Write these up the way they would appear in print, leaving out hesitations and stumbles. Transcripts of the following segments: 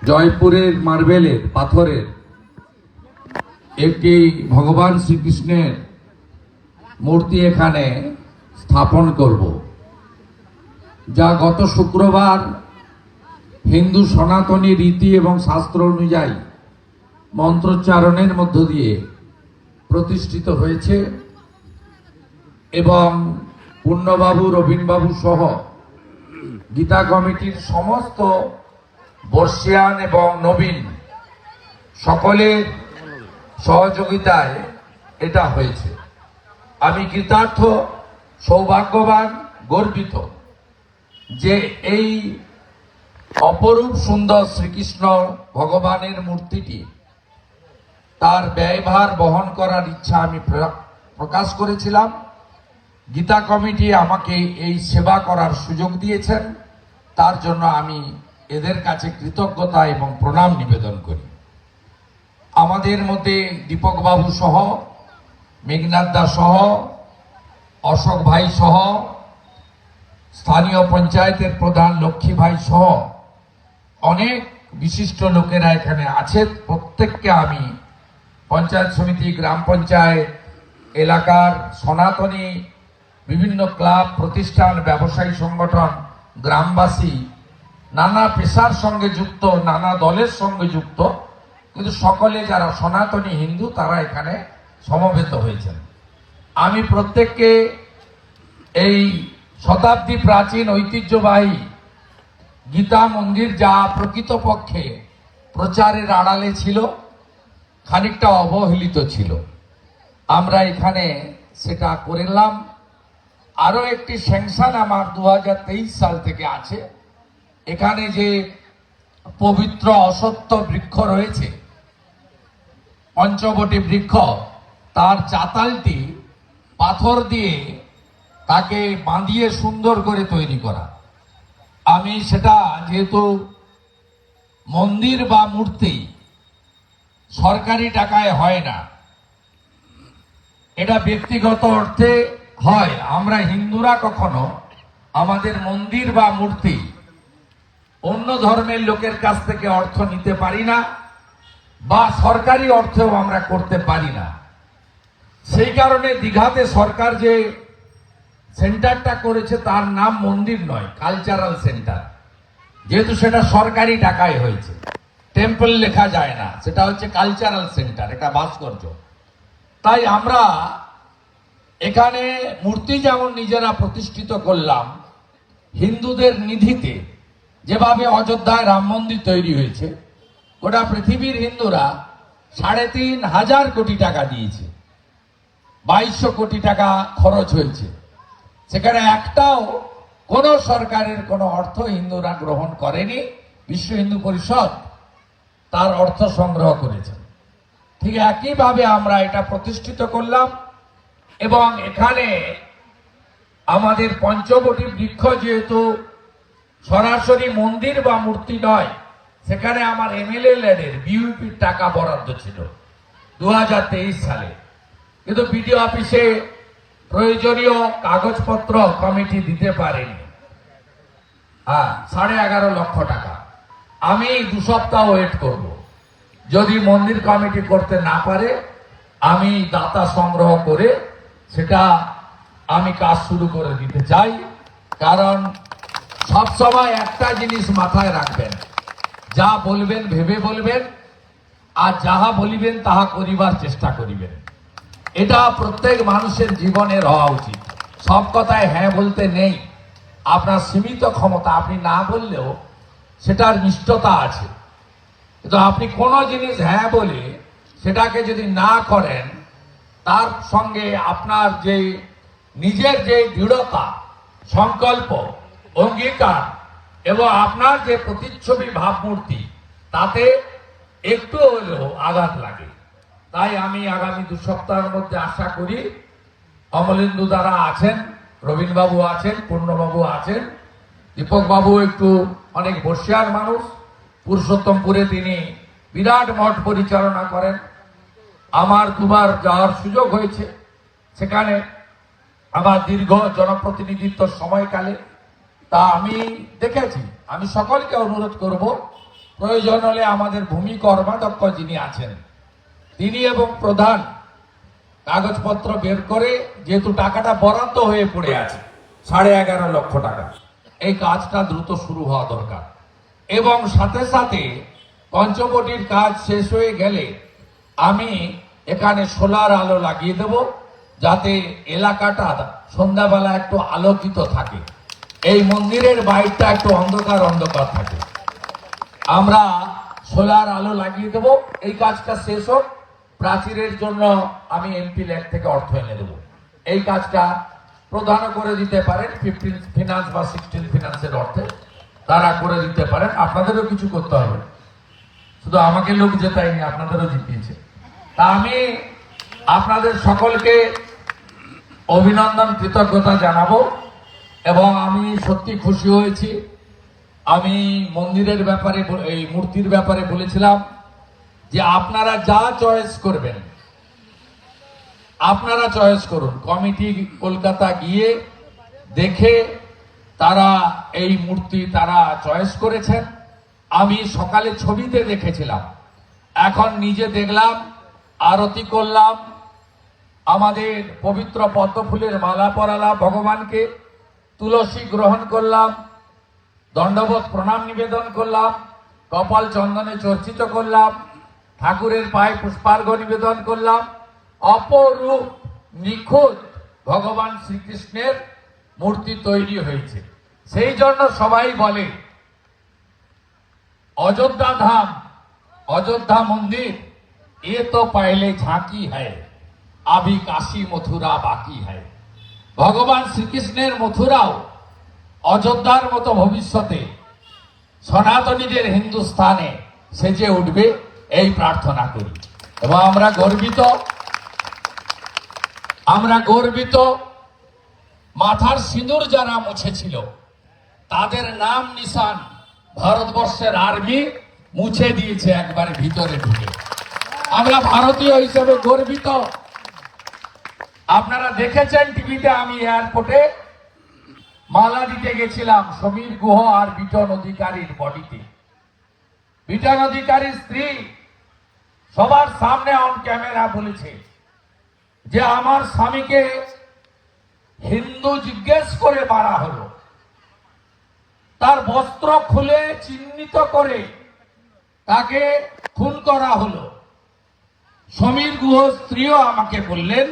জয়পুরের মার্বেলের পাথরের একটি ভগবান শ্রীকৃষ্ণের মূর্তি এখানে স্থাপন করব, যা গত শুক্রবার হিন্দু সনাতনী রীতি এবং শাস্ত্র অনুযায়ী মন্ত্রোচ্চারণের মধ্য দিয়ে প্রতিষ্ঠিত হয়েছে এবং পূর্ণবাবু, রবীনবাবু সহ গীতা কমিটির সমস্ত বর্ষিয়ান এবং নবীন সকলের সহযোগিতায় এটা হয়েছে। আমি কৃতার্থ, সৌভাগ্যবান, গর্বিত যে এই অপরূপ সুন্দর শ্রীকৃষ্ণ ভগবানের মূর্তিটি তার ব্যয়ভার বহন করার ইচ্ছা আমি প্রকাশ করেছিলাম। গীতা কমিটি আমাকে এই সেবা করার সুযোগ দিয়েছেন, তার জন্য আমি এদের কাছে কৃতজ্ঞতা এবং প্রণাম নিবেদন করি। আমাদের মধ্যে দীপক বাবু সহ, মেঘনাথ দা সহ, অশোক ভাই সহ, স্থানীয় পঞ্চায়েতের প্রধান লক্ষ্মী ভাই সহ অনেক বিশিষ্ট লোকেরা এখানে আছে। প্রত্যেককে আমি পঞ্চায়েত সমিতি, গ্রাম পঞ্চায়েত, এলাকার সনাতনী বিভিন্ন ক্লাব, প্রতিষ্ঠান, ব্যবসায়ী সংগঠন, গ্রামবাসী, নানা পেশার সঙ্গে যুক্ত, নানা দলের সঙ্গে যুক্ত, কিন্তু সকলে যারা সনাতনী হিন্দু তারা এখানে সমবেত হয়েছেন। আমি প্রত্যেককে এই শতাব্দী প্রাচীন ঐতিহ্যবাহী গীতা মন্দির, যা প্রকৃতপক্ষে প্রচারের আড়ালে ছিল, খানিকটা অবহেলিত ছিল, আমরা এখানে সেটা করলাম। আরো একটি স্যাংশন আমার 2023 সাল থেকে আছে। এখানে যে পবিত্র অশ্বত্থ বৃক্ষ রয়েছে, পঞ্চবটী বৃক্ষ, তার চাতালটি পাথর দিয়ে তাকে বাঁধিয়ে সুন্দর করে তৈরি করা। আমি সেটা, যেহেতু মন্দির বা মূর্তি সরকারি টাকায় হয় না, এটা ব্যক্তিগত অর্থে হয়। আমরা হিন্দুরা কখনো আমাদের মন্দির বা মূর্তি অন্য ধর্মের লোকের কাছ থেকে অর্থ নিতে পারি না, বা সরকারি অর্থেও আমরা করতে পারি না। সেই কারণে দীঘাতে সরকার যে সেন্টারটা করেছে তার নাম মন্দির নয়, কালচারাল সেন্টার। যেহেতু সেটা সরকারি টাকায় হয়েছে, টেম্পল লেখা যায় না, সেটা হচ্ছে কালচারাল সেন্টার, এটা ভাস্কর্য। তাই আমরা এখানে মূর্তি যেমন নিজেরা প্রতিষ্ঠিত করলাম, হিন্দুদের নিধিতে যেভাবে অযোধ্যায় রাম মন্দির তৈরি হয়েছে, গোটা পৃথিবীর হিন্দুরা 3,500 কোটি টাকা দিয়েছে, 2200 কোটি টাকা খরচ হয়েছে। সেখানে একটাও কোন সরকারের কোন অর্থ হিন্দুরা গ্রহণ করেনি, বিশ্ব হিন্দু পরিষদ তার অর্থ সংগ্রহ করেছে। ঠিক একইভাবে আমরা এটা প্রতিষ্ঠিত করলাম এবং এখানে আমাদের পঞ্চবটী বৃক্ষ যেহেতু সরাসরি মন্দির বা মূর্তি নয়, সেখানে আমার এমএলএ ল্যাডের বিউপির টাকা বরাদ্দ ছিল 2023 সালে, কিন্তু বিডিও অফিসে প্রয়োজনীয় কাগজপত্র কমিটি দিতে পারেনি। 11.5 লক্ষ টাকা। আমি 2 সপ্তাহ ওয়েট করব। যদি মন্দির কমিটি করতে না পারে, আমি দাতা সংগ্রহ করে সেটা আমি কাজ শুরু করে দিতে চাই। কারণ সবসময় একটা জিনিস মাথায় রাখবেন, যা বলবেন ভেবে বলবেন, আর যাহা বলিবেন তাহা করিবার চেষ্টা করিবেন। এটা প্রত্যেক মানুষের জীবনের হওয়া উচিত। সব কথায় হ্যাঁ বলতে নেই, আপনার সীমিত ক্ষমতা, আপনি না বললেও সেটার নিষ্ঠতা আছে। কিন্তু আপনি কোনো জিনিস হ্যাঁ বলে সেটাকে যদি না করেন, তার সঙ্গে আপনার যে নিজের যে দৃঢ়তা, সংকল্প, অঙ্গীকার এবং আপনার যে প্রতিচ্ছবি ভাবমূর্তি, তাতে একটু হলেও আঘাত লাগে। তাই আমি আগামী 2 সপ্তাহের মধ্যে আশা করি, অমলেন্দু দ্বারা আছেন, রবীনবাবু আছেন, পূর্ণবাবু আছেন, দীপক বাবু একটু অনেক বর্ষিয়ার মানুষ, পুরুষোত্তমপুরে তিনি বিরাট মঠ পরিচালনা করেন। আমার 2 বার যাওয়ার সুযোগ হয়েছে সেখানে। আমার দীর্ঘ জনপ্রতিনিধিত্ব সময়কালে তা আমি দেখেছি। আমি সকলকে অনুরোধ করব, প্রয়োজন হলে আমাদের ভূমি কর্মাধ্যক্ষ যিনি আছেন তিনি এবং প্রধান কাগজপত্র বের করে, যেহেতু টাকাটা বরাদ্দ হয়ে পড়ে আছে 11.5 লক্ষ টাকা, এই কাজটা দ্রুত শুরু হওয়া দরকার। এবং সাথে সাথে পঞ্চবটির কাজ শেষ হয়ে গেলে আমি এখানে সোলার আলো লাগিয়ে দেব, যাতে এলাকাটা সন্ধ্যাবেলা একটু আলোকিত থাকে, এই মন্দিরের বাইরটা একটু অন্ধকার অন্ধকার থাকে। আমরা সোলার আলো লাগিয়ে দেব। এই কাজটা শেষ হোক, প্রাচীরের জন্য আমি এমপি ল্যাগ থেকে অর্থ এনে দেবো। এই কাজটা প্রধান করে দিতে পারেন, 15 ফিনান্স বা 16 ফিনান্সের অর্থে তারা করে দিতে পারেন। আপনাদেরও কিছু করতে হবে, শুধু আমাকে লোক জেতায়নি, আপনাদেরও জিতিয়েছে। তা আমি আপনাদের সকলকে অভিনন্দন, কৃতজ্ঞতা জানাবো। এবং আমি সত্যি খুশি হয়েছি। আমি মন্দিরের ব্যাপারে, এই মূর্তির ব্যাপারে বলেছিলাম যে আপনারা যা চয়েস করবেন আপনারা চয়েস করুন। কমিটি কলকাতা গিয়ে দেখে তারা এই মূর্তি তারা চয়েস করেছেন। আমি সকালে ছবিতে দেখেছিলাম, এখন নিজে দেখলাম, আরতি করলাম, আমাদের পবিত্র পদ্ম ফুলের মালা পরালাম ভগবানকে, তুলসী গ্রহণ করলাম, দণ্ডবোধ প্রণাম নিবেদন করলাম, কপাল চন্দনে চর্চিত করলাম, ঠাকুরের পায়ে পুষ্পার্ঘ্য নিবেদন করলাম। অপরূপ নিখুঁত ভগবান শ্রীকৃষ্ণের মূর্তি তৈরি হয়েছে। সেই জন্য সবাই বলে অযোধ্যা ধাম, অযোধ্যা মন্দির এ তো পাইলে ঝাঁকি হ্যায়, আবি কাশী মথুরা বাকি হ্যায়। ভগবান শ্রীকৃষ্ণের মথুরাও অযোধ্যার মতো ভবিষ্যতে সনাতনীদের হিন্দুস্থানে সেজে উঠবে, এই প্রার্থনা করি। এবং আমরা গর্বিত। মাথার সিঁদুর যারা মুছেছিল তাদের নাম নিশান ভারতবর্ষের আর্মি মুছে দিয়েছে একবারে ভিতরে ঢুকে। আমরা ভারতীয় হিসেবে গর্বিত। আপনারা দেখেছেন টিভিতে, আমি এয়ারপোর্টে মালা দিতে গেছিলাম সমীর গুহ আর বিটন অধিকারীর বডিতে। বিটন অধিকারীর স্ত্রী সবার সামনে অন ক্যামেরা বলেছে যে আমার স্বামীকে হিন্দু জিজ্ঞেস করে মারা হলো, তার বস্ত্র খুলে চিহ্নিত করে তাকে খুন করা হলো। সমীর গুহ স্ত্রীও আমাকে বললেন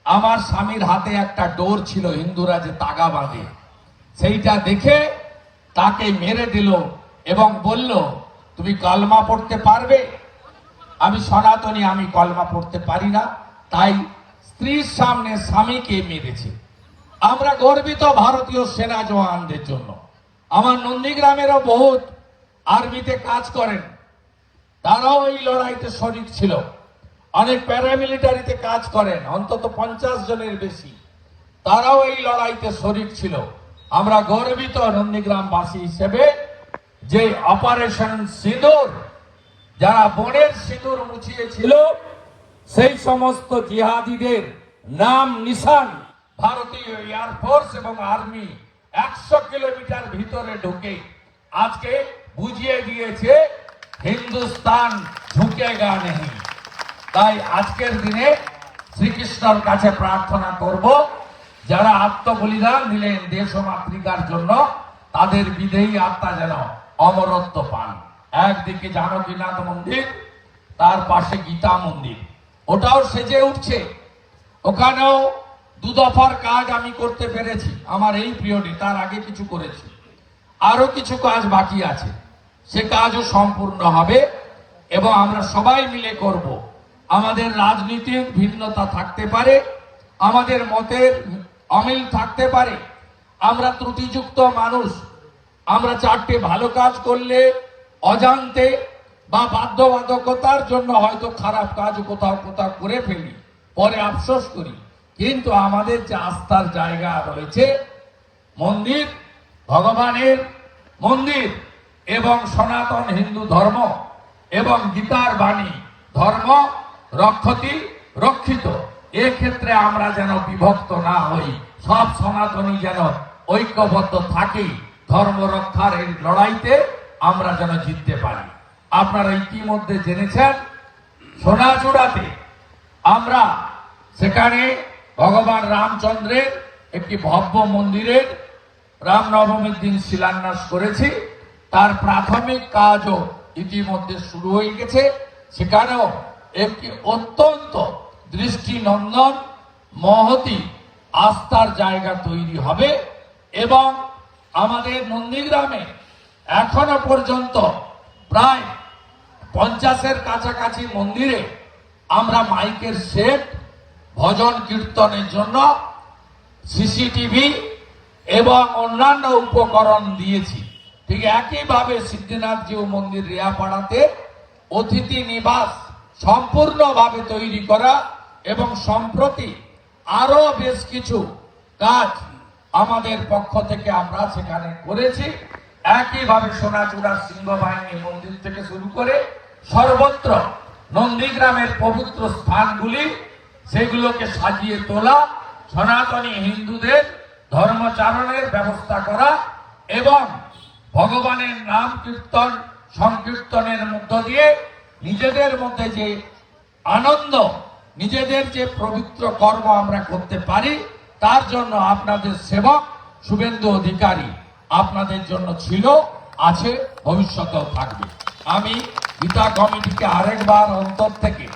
আমার স্বামীর হাতে একটা ডোর ছিল, হিন্দুরা যে তাগা বাঁধে, সেইটা দেখে তাকে মেরে দিল এবং বলল তুমি কলমা পড়তে পারবে? আমি সনাতনী, আমি কলমা পড়তে পারি না, তাই স্ত্রীর সামনে স্বামীকে মেরেছে। আমরা গর্বিত ভারতীয় সেনা জওয়ানদের জন্য। আমার নন্দীগ্রামেরও বহুত আর্মিতে কাজ করেন, তারাও এই লড়াইতে শরিক ছিল। অনেক প্যারামিলিটারিতে কাজ করেন, অন্তত 50 জনের বেশি, তারাও এই লড়াইতে শরিক ছিল। আমরা গর্বিত নন্দীগ্রামবাসী হিসেবে যে অপারেশন সিঁদুর, যারা বনের সিঁদুর মুছিয়েছিল, সেই সমস্ত জিহাদিদের নাম নিশান ভারতীয় এয়ারফোর্স এবং আর্মি 100 কিলোমিটার ভিতরে ঢুকে আজকে বুঝিয়ে দিয়েছে হিন্দুস্তান ঝুঁকেগা নেই। তাই আজকের দিনে শ্রীকৃষ্ণর কাছে প্রার্থনা করব, যারা আত্মবলিদান দিলেন দেশ ও মাতৃকার জন্য, তাদের বিদেহী আত্মা যেন অমরত্ব পান। একদিকে জানকীনাথ মন্দির, তার পাশে গীতা মন্দির, ওটাও সেজে উঠছে। ওখানেও 2 দফার কাজ আমি করতে পেরেছি আমার এই পিরিয়ডে, তার আগে কিছু করেছি, আরো কিছু কাজ বাকি আছে, সে কাজও সম্পূর্ণ হবে এবং আমরা সবাই মিলে করব। আমাদের রাজনীতির ভিন্নতা থাকতে পারে, আমাদের মতের অমিল থাকতে পারে, আমরা ত্রুটিযুক্ত মানুষ, আমরা 4টে ভালো কাজ করলে অজান্তে বা বাধ্যবাধকতার জন্য হয়তো খারাপ কাজ কোথাও কোথাও করে ফেলি, পরে আফসোস করি। কিন্তু আমাদের যে আস্থার জায়গা রয়েছে, মন্দির, ভগবানের মন্দির এবং সনাতন হিন্দু ধর্ম এবং গীতার বাণী, ধর্ম রক্ষতি রক্ষিত, এক্ষেত্রে আমরা যেন বিভক্ত না হই, সব সনাতনী যেন ঐক্যবদ্ধ থাকি, ধর্ম রক্ষার এই লড়াইতে আমরা যেন জিততে পারি। আপনারা ইতিমধ্যে জেনেছেন সোনাচূড়াতে আমরা সেখানে ভগবান রামচন্দ্রের একটি ভব্য মন্দিরের রামনবমীর দিন শিলান্যাস করেছি। তার প্রাথমিক কাজও ইতিমধ্যে শুরু হয়ে গেছে। সেখানেও একটি অত্যন্ত দৃষ্টিনন্দন মহতী আস্থার জায়গা তৈরি হবে এবং আমাদের নন্দীগ্রামে এখনো পর্যন্ত প্রায় 50-এর কাছাকাছি মন্দিরে আমরা মাইকের সেট, ভজন কীর্তনের জন্য সিসিটিভি এবং অন্যান্য উপকরণ দিয়েছি। ঠিক একইভাবে সিদ্ধিনাথজিউ মন্দির রিয়াপাড়াতে অতিথি নিবাস সম্পূর্ণভাবে তৈরি করা এবং সম্প্রতি আরো বেশ কিছু কাজ আমাদের পক্ষ থেকে আমরা সেখানে করেছি। একইভাবে সোনাচূড়ার সিংহবাহিনী মন্দির থেকে শুরু করে সর্বত্র নন্দীগ্রামের পবিত্র স্থানগুলি সেগুলোকে সাজিয়ে তোলা, সনাতনী হিন্দুদের ধর্মচারণের ব্যবস্থা করা এবং ভগবানের নাম কীর্তন সংকীর্তনের মধ্য দিয়ে নিজেদের মধ্যে যে আনন্দ, নিজেদের যে পবিত্র কর্ম আমরা করতে পারি, তার জন্য আপনাদের সেবক শুভেন্দু অধিকারী আপনাদের জন্য ছিল, আছে, ভবিষ্যতেও থাকবে। আমি গীতা কমিটিকে আরেকবার অন্তর থেকে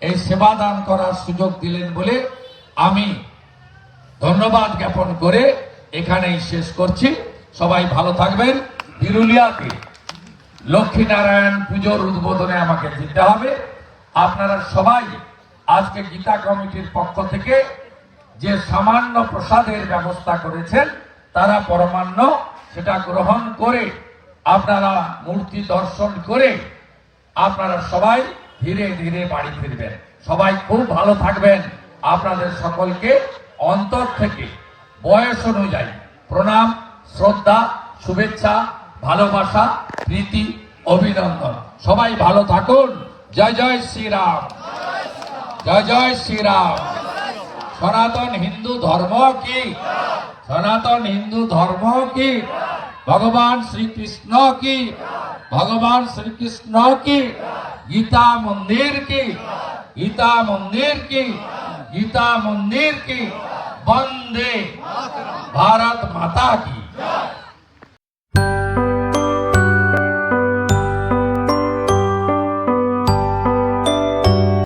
এই সেবা দান করার সুযোগ দিলেন বলে আমি ধন্যবাদ জ্ঞাপন করে এখানেই শেষ করছি। সবাই ভালো থাকবেন। বিরুলিয়াতে লক্ষ্মীনারায়ণ পুজোর উদ্বোধনে আমাকে যেতে হবে। আপনারা সবাই আজকে গীতা কমিটির পক্ষ থেকে যে সামান্য প্রসাদের ব্যবস্থা করেছেন, তারা পরমান্ন সেটা গ্রহণ করে আপনারা মূর্তি দর্শন করে আপনারা সবাই ধীরে ধীরে বাড়ি ফিরবেন। সবাই খুব ভালো থাকবেন। আপনাদের সকলকে অন্তর থেকে বয়স অনুযায়ী প্রণাম, শ্রদ্ধা, শুভেচ্ছা, ভালোবাসা, প্রীতি, অভিনন্দন। সবাই ভালো থাকুন। জয় জয় শ্রীরাম, জয় জয় শ্রীরাম। সনাতন হিন্দু ধর্ম কি, সনাতন হিন্দু ধর্ম কি, ভগবান শ্রীকৃষ্ণ কি, ভগবান শ্রীকৃষ্ণ কি, গীতা মন্দির কি, গীতা মন্দির কি, গীতা মন্দির কি, বন্দে ভারত মাতা কি।